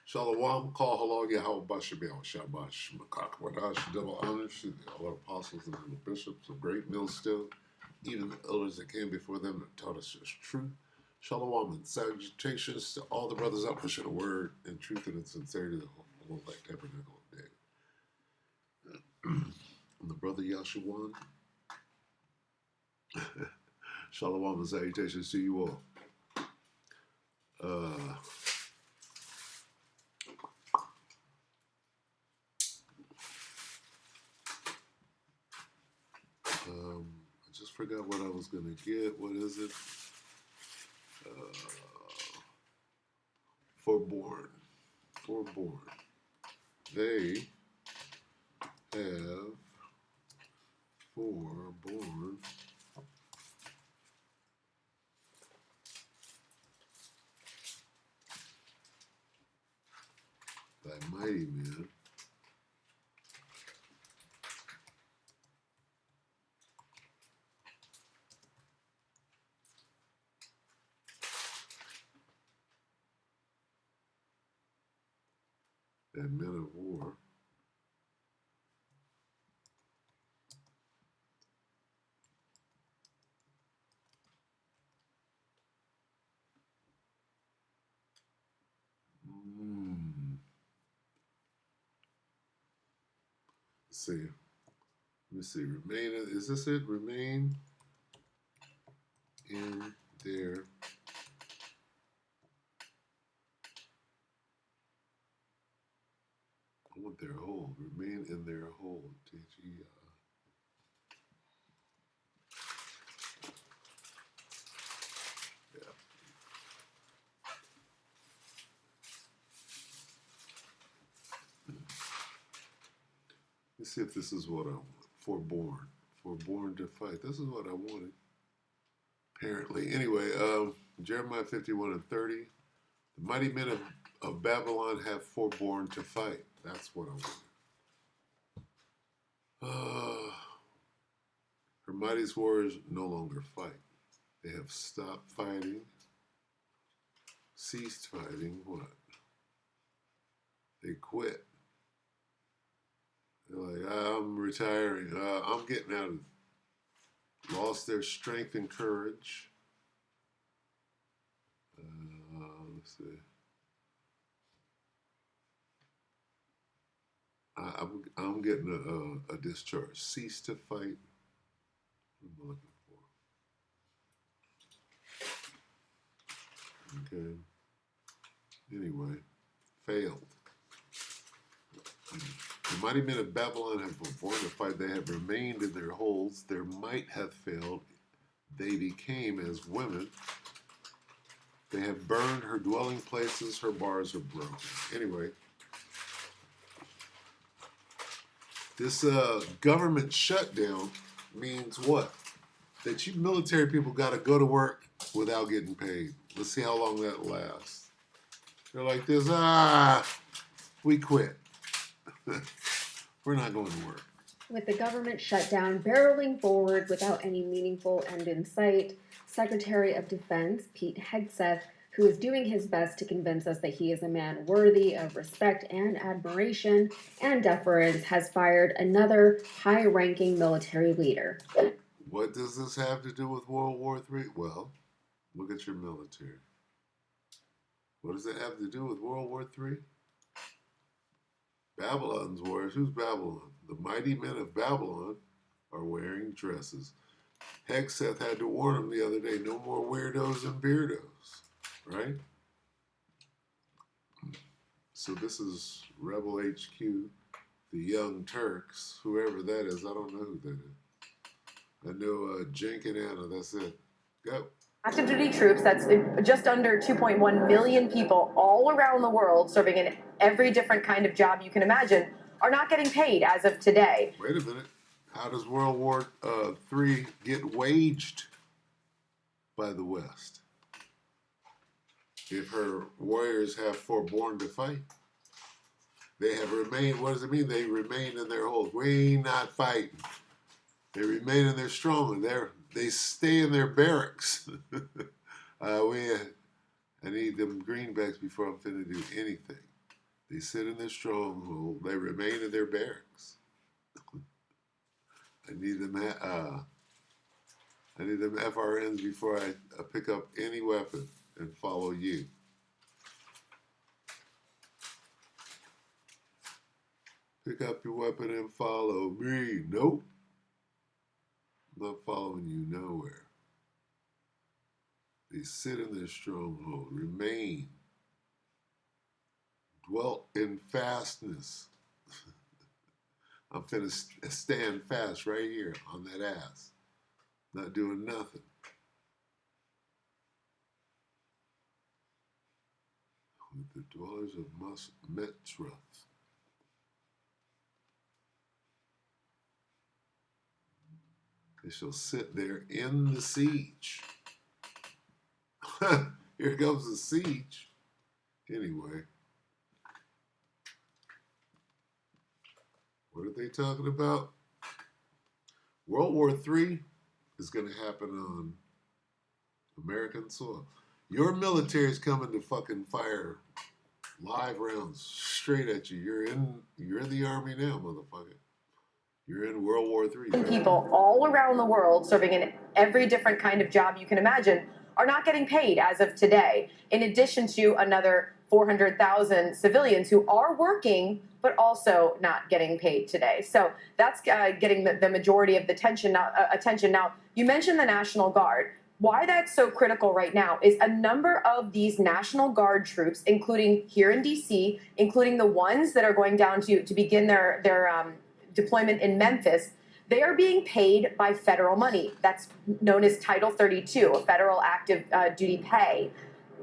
Shalom, call hello, Yahweh Bashabiel, Shabash, Makakawadash, double honors to all our apostles and the bishops of great millstone, even the elders that came before them that taught us just truth. Shalom and salutations to all the brothers out pushing the word and truth and in sincerity the whole like tabernacle of day. And the brother Yashawan, Shalom and salutations to you all. I just forgot what I was going to get. What is it? Forborn. Forborn. They have forborn thy mighty men and men of war. Let's see. Let me see. Remain. Is this it? Remain in their I want their hold. Remain in their hold. TG. Yeah. Let's see if this is what I want. Forborn. Forborn to fight. This is what I wanted. Apparently. Anyway, Jeremiah 51 and 30. The mighty men of Babylon have forborne to fight. That's what I wanted. Her mightiest warriors no longer fight. They have stopped fighting, ceased fighting. What? They quit. They're like, I'm retiring. I'm getting out of. Lost their strength and courage. Let's see. I'm getting a discharge. Cease to fight. What am I looking for? Okay. Anyway, failed. The mighty men of Babylon have forborne to fight. They have remained in their holds. Their might hath failed. They became as women. They have burned her dwelling places. Her bars are broken. Anyway, this government shutdown means what? That you military people got to go to work without getting paid. Let's see how long that lasts. They're like this, we quit. We're not going to work. With the government shutdown barreling forward without any meaningful end in sight, Secretary of Defense Pete Hegseth, who is doing his best to convince us that he is a man worthy of respect and admiration and deference, has fired another high-ranking military leader. What does this have to do with World War III? Well, look at your military. What does it have to do with World War III? Babylon's wars. Who's Babylon? The mighty men of Babylon are wearing dresses. Hegseth had to warn them the other day, no more weirdos and beardos, right? So this is Rebel HQ, the Young Turks, whoever that is. I don't know who that is. I know Jink and Anna, that's it. Go. Active duty troops, that's just under 2.1 million people all around the world serving in every different kind of job you can imagine, are not getting paid as of today. Wait a minute. How does World War III get waged by the West? If her warriors have forborne to fight. They have remained, what does it mean? They remain in their holds. We ain't not fighting. They remain in their strong. They stay in their barracks. I need them greenbacks before I'm finna do anything. They sit in their stronghold. They remain in their barracks. I need them. I need them FRNs before I pick up any weapon and follow you. Pick up your weapon and follow me. Nope. I'm not following you nowhere. They sit in their stronghold, remain, dwelt in fastness. I'm finna stand fast right here on that ass, not doing nothing. With the dwellers of Metra. They shall sit there in the siege. Here comes the siege. Anyway. What are they talking about? World War III is going to happen on American soil. Your military is coming to fucking fire live rounds straight at you. You're in the army now, motherfucker. You're in World War III. People all around the world serving in every different kind of job you can imagine are not getting paid as of today, in addition to another 400,000 civilians who are working but also not getting paid today. So that's getting the majority of the attention. Now, you mentioned the National Guard. Why that's so critical right now is a number of these National Guard troops, including here in D.C., including the ones that are going down to begin their deployment in Memphis, they are being paid by federal money. That's known as Title 32, a federal active duty pay.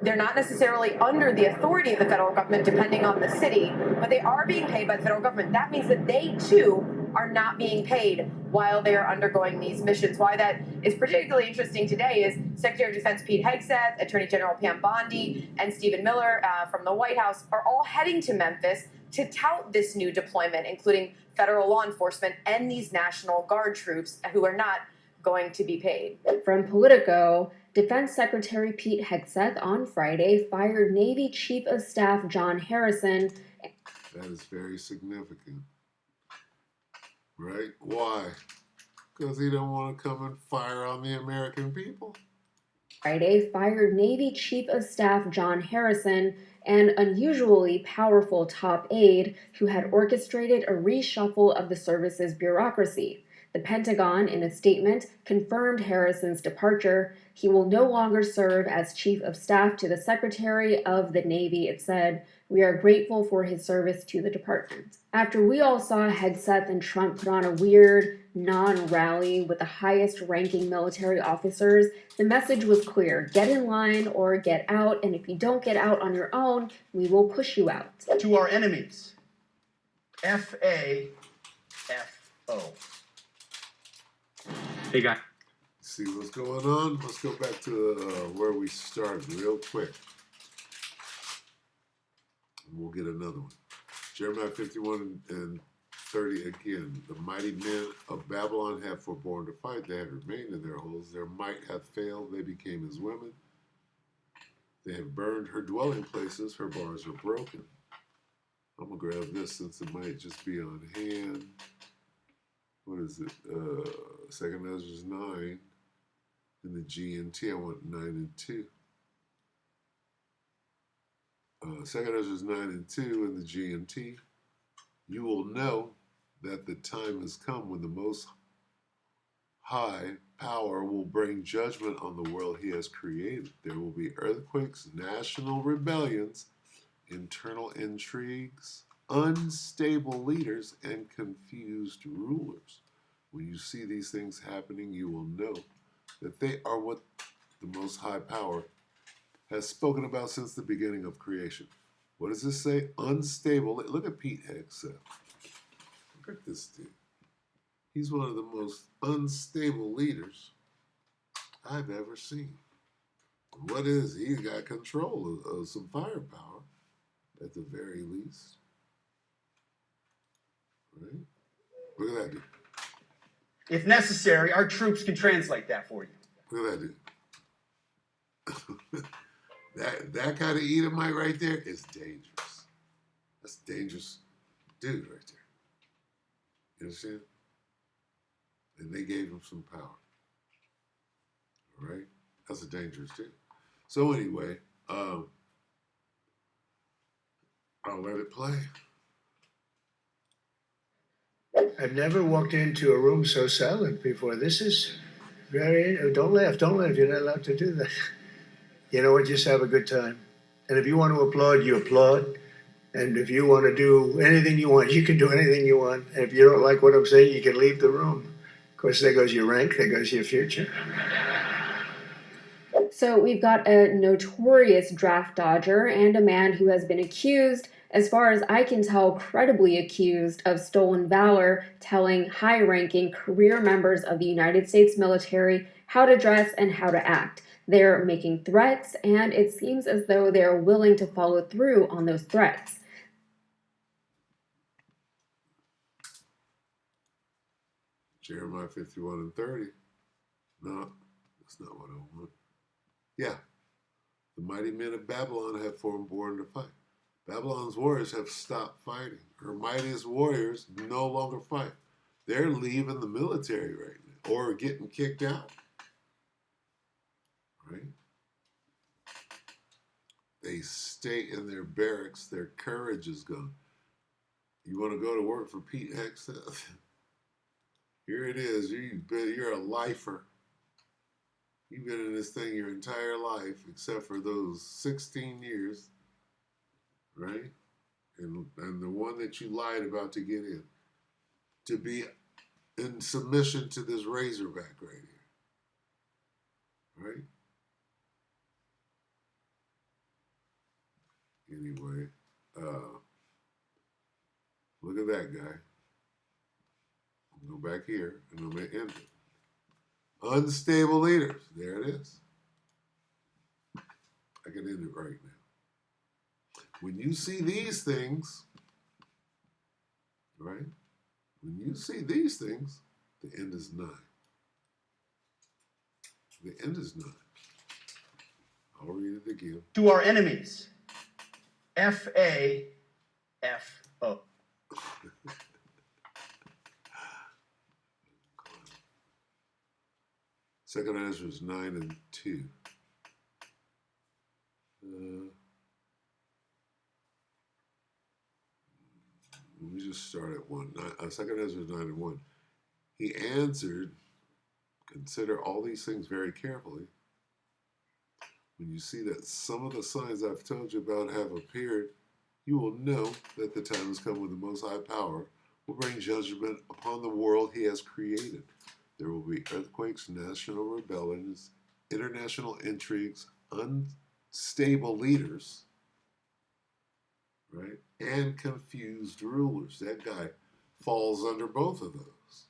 They're not necessarily under the authority of the federal government, depending on the city, but they are being paid by the federal government. That means that they, too, are not being paid while they are undergoing these missions. Why that is particularly interesting today is Secretary of Defense Pete Hegseth, Attorney General Pam Bondi, and Stephen Miller from the White House are all heading to Memphis to tout this new deployment, including federal law enforcement and these National Guard troops who are not going to be paid. From Politico, Defense Secretary Pete Hegseth on Friday fired Navy Chief of Staff John Harrison. That is very significant. Right? Why? Because he don't want to come and fire on the American people. Friday fired Navy Chief of Staff John Harrison, an unusually powerful top aide who had orchestrated a reshuffle of the service's bureaucracy. The Pentagon, in a statement, confirmed Harrison's departure. He will no longer serve as Chief of Staff to the Secretary of the Navy, it said. We are grateful for his service to the department. After we all saw Hegseth and Trump put on a weird non-rally with the highest-ranking military officers, the message was clear. Get in line or get out, and if you don't get out on your own, we will push you out. To our enemies, FAFO. Hey, guy. See what's going on? Let's go back to where we started real quick. And we'll get another one. Jeremiah 51 and 30 again. The mighty men of Babylon have forborne to fight. They have remained in their holes. Their might hath failed. They became as women. They have burned her dwelling places. Her bars are broken. I'm going to grab this since it might just be on hand. What is it? 2nd Ezra 9 in the GNT. I want 9 and 2. 2nd Ezra 9 and 2 in the GNT. You will know that the time has come when the Most High Power will bring judgment on the world he has created. There will be earthquakes, national rebellions, internal intrigues, unstable leaders, and confused rulers. When you see these things happening, you will know that they are what the Most High Power has spoken about since the beginning of creation. What does this say? Unstable. Look at Pete Hegseth. Look at this dude. He's one of the most unstable leaders I've ever seen. What is he? He's got control of some firepower, at the very least. Right? Look at that dude. If necessary, our troops can translate that for you. Look at that dude. that kind of Edomite right there is dangerous. That's a dangerous dude right there. You understand? And they gave him some power. All right? That's a dangerous dude. So anyway, I'll let it play. I've never walked into a room so silent before. This is very. Don't laugh. Don't laugh. You're not allowed to do that. You know what? Just have a good time. And if you want to applaud, you applaud. And if you want to do anything you want, you can do anything you want. And if you don't like what I'm saying, you can leave the room. Of course, there goes your rank. There goes your future. So we've got a notorious draft dodger and a man who has been accused, as far as I can tell, credibly accused of stolen valor, telling high-ranking career members of the United States military how to dress and how to act. They're making threats, and it seems as though they're willing to follow through on those threats. Jeremiah 51 and 30. No, that's not what I want. Yeah. The mighty men of Babylon have formed born to fight. Babylon's warriors have stopped fighting. Her mightiest warriors no longer fight. They're leaving the military right now or getting kicked out. Right? They stay in their barracks. Their courage is gone. You want to go to work for Pete Hegseth? Here it is. You're a lifer. You've been in this thing your entire life, except for those 16 years, right? And the one that you lied about to get in. To be in submission to this Razorback right here. Right? Anyway, look at that guy. I'll go back here and I'm going to end it. Unstable leaders. There it is. I can end it right now. When you see these things, right? When you see these things, the end is nigh. The end is nigh. I'll read it again. To our enemies. FAFO. Second answer is 9 and 2. Let me just start at 1. Second answer is 9 and 1. He answered, consider all these things very carefully. When you see that some of the signs I've told you about have appeared, you will know that the time has come when the Most High Power will bring judgment upon the world he has created. There will be earthquakes, national rebellions, international intrigues, unstable leaders, right? And confused rulers. That guy falls under both of those.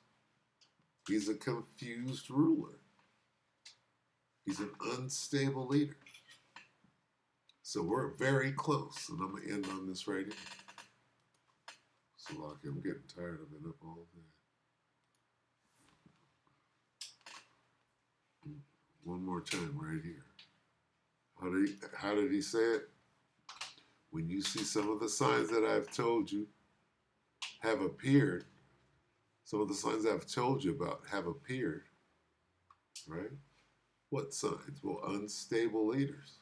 He's a confused ruler. He's an unstable leader. So we're very close, and I'm going to end on this right here. So, Lucky, I'm getting tired. I've been up all day. One more time right here. How did he say it? When you see some of the signs that I've told you have appeared, some of the signs I've told you about have appeared, right? What signs? Well, unstable leaders.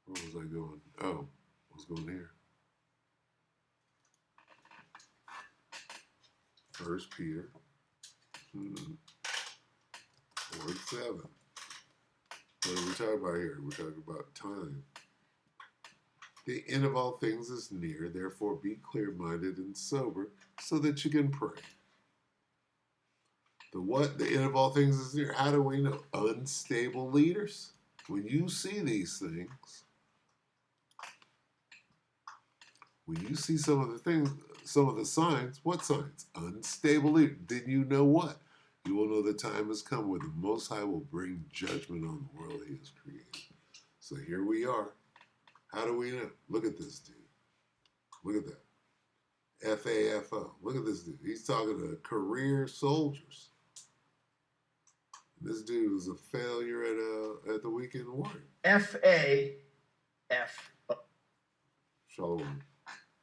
Where was I going? Oh, I was going here. 1 Peter 4:7. What are we talking about here? We're talking about time. The end of all things is near, therefore be clear-minded and sober so that you can pray. The what? The end of all things is near. How do we know? Unstable leaders. When you see these things, when you see some of the things, some of the signs, what signs? Unstable leaders. Then you know what? You will know the time has come where the Most High will bring judgment on the world he has created. So here we are. How do we know? Look at this dude. Look at that. FAFO. Look at this dude. He's talking to career soldiers. This dude was a failure at the Weekend Warrior. FAFO. Shalom.